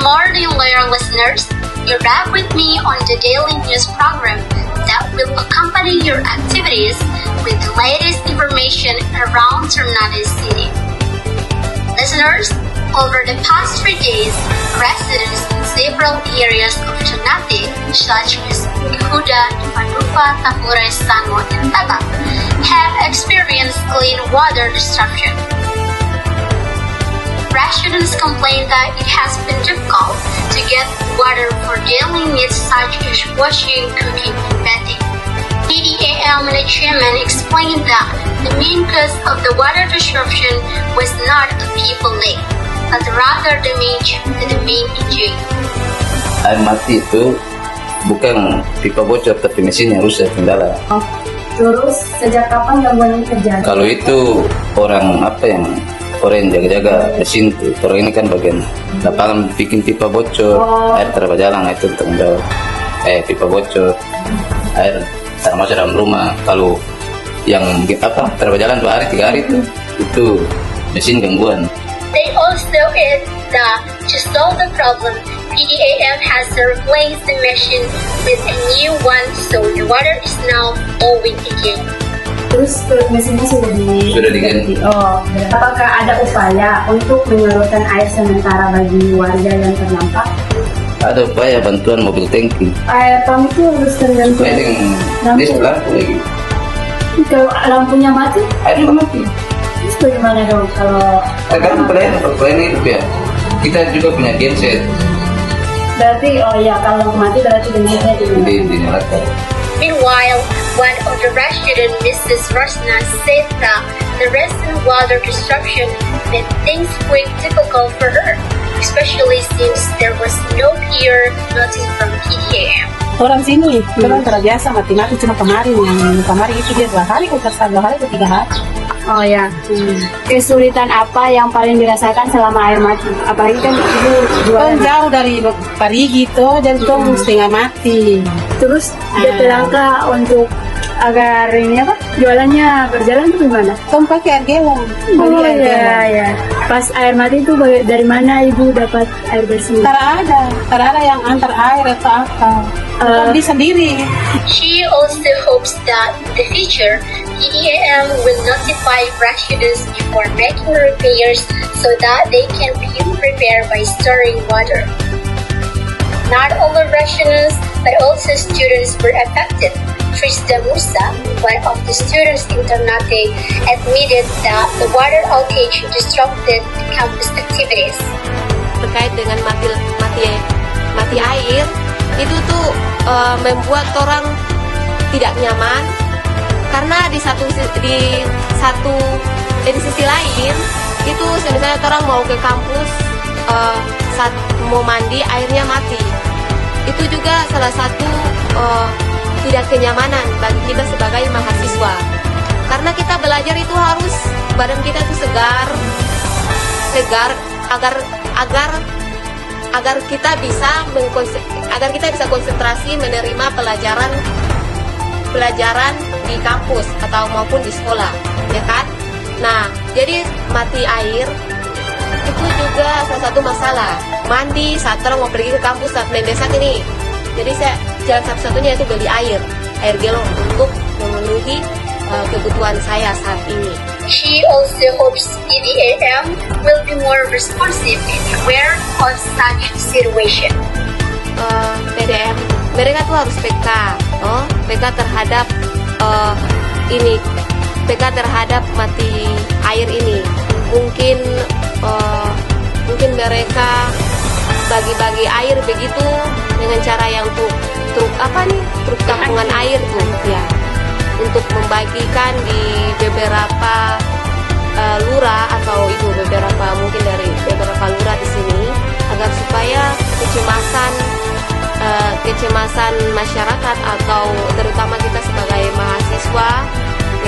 morning, loyal listeners. You're back with me on the daily news program that will accompany your activities with the latest information around Ternate City. Listeners, over the past 3 days, residents in several areas of Ternate, such as Yehuda, Padupa, Tapures, Sango, and Tabak, have experienced clean water disruption. Residents complain that it has been difficult to get water for daily needs such as washing, cooking, and bathing. PDAM chairman explained that the main cause of the water disruption was not a people leak, but rather damage to the main engine. Air mati itu bukan pipa bocor tapi mesin yang rusak kendala. Terus sejak kapan gangguan ini terjadi? Kalau itu orang yang jaga-jaga mesin tuh. Kalau ini kan bagian lapangan bikin pipa bocor, air terbajalang itu tanggung jawab. Pipa bocor, air termasuk dalam rumah. Kalau yang terbajalang 2 hari 3 hari itu mesin gangguan. They also add that to solve the problem, PDAM has replaced the machine with a new one, so the water is now flowing again. Terus mesinnya Sudah diganti. Apakah ada upaya untuk menyalurkan air sementara bagi warga yang terdampak? Ada upaya bantuan mobil tangki. Air pump itu harus tergantung. Supaya di sebelah lagi. Kalau lampunya mati, Air mati. terus bagaimana dong kalau Tergantung pelayanan itu ya. Kita juga punya genset berarti kalau lampu mati berarti gensetnya dinyalakan. Meanwhile, one of the residents, Mrs. Rosna, said that the recent water disruption made things quite difficult for her, especially since there was no clear notice from PDAM. Orang sini memang terbiasa mati-mati, cuma kemarin itu dia 2 hari, 2 hari atau 3 hari. Oh ya. Kesulitan apa yang paling dirasakan selama air mati? Apalagi kan ibu jualan. Jauh dari Parigi tuh, jadi tuh setengah mati. Terus ada langkah untuk agar jualannya berjalan tuh gimana? Kamu pakai air galon. Oh iya. Pas air mati itu dari mana ibu dapat air bersih? Terada yang antar air atau apa. Beli sendiri. She also hopes that in the future, PDAM will notify residents before making repairs so that they can be prepared by storing water. Not all the residents, but also students were affected. Tristan Musa, one of the students in Ternate, admitted that the water outage disrupted the campus activities. Terkait dengan mati air, itu tuh membuat orang tidak nyaman karena di sisi lain itu misalnya orang mau ke kampus saat mau mandi airnya mati, itu juga salah satu tidak kenyamanan bagi kita sebagai mahasiswa, karena kita belajar itu harus badan kita itu segar agar kita bisa konsentrasi menerima pelajaran di kampus atau maupun di sekolah, ya kan? Nah, jadi mati air itu juga salah satu masalah. Mandi saat orang mau pergi ke kampus saat mendesak ini, jadi jalan satu-satunya itu beli air galon untuk memenuhi kebutuhan saya saat ini. She also hopes PDAM will be more responsive and aware of such situation. PDAM, mereka tuh harus PK terhadap PK terhadap mati air ini. Mungkin mereka bagi-bagi air begitu dengan cara yang truk tampungan air tuh ya, untuk membagikan di beberapa lurah atau itu beberapa mungkin dari beberapa lurah di sini, agar supaya kecemasan masyarakat atau terutama kita sebagai mahasiswa,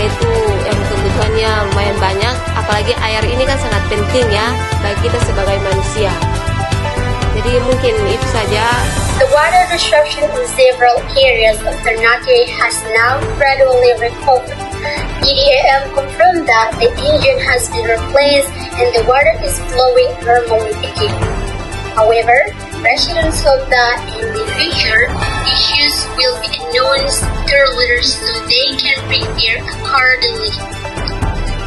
yaitu yang kebutuhannya lumayan banyak, apalagi air ini kan sangat penting ya bagi kita sebagai manusia. Jadi mungkin itu saja. The water disruption in several areas of Ternate has now gradually recovered. PDAM confirmed that the engine has been replaced and the water is flowing normally again. However, residents hope that in the future, issues will be announced earlier so they can prepare accordingly.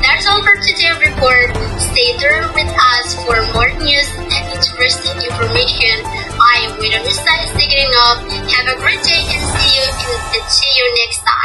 That's all for today's report. Stay tuned with us for more news and interesting information. I am Widow Nisa signing off. Have a great day and see you next time.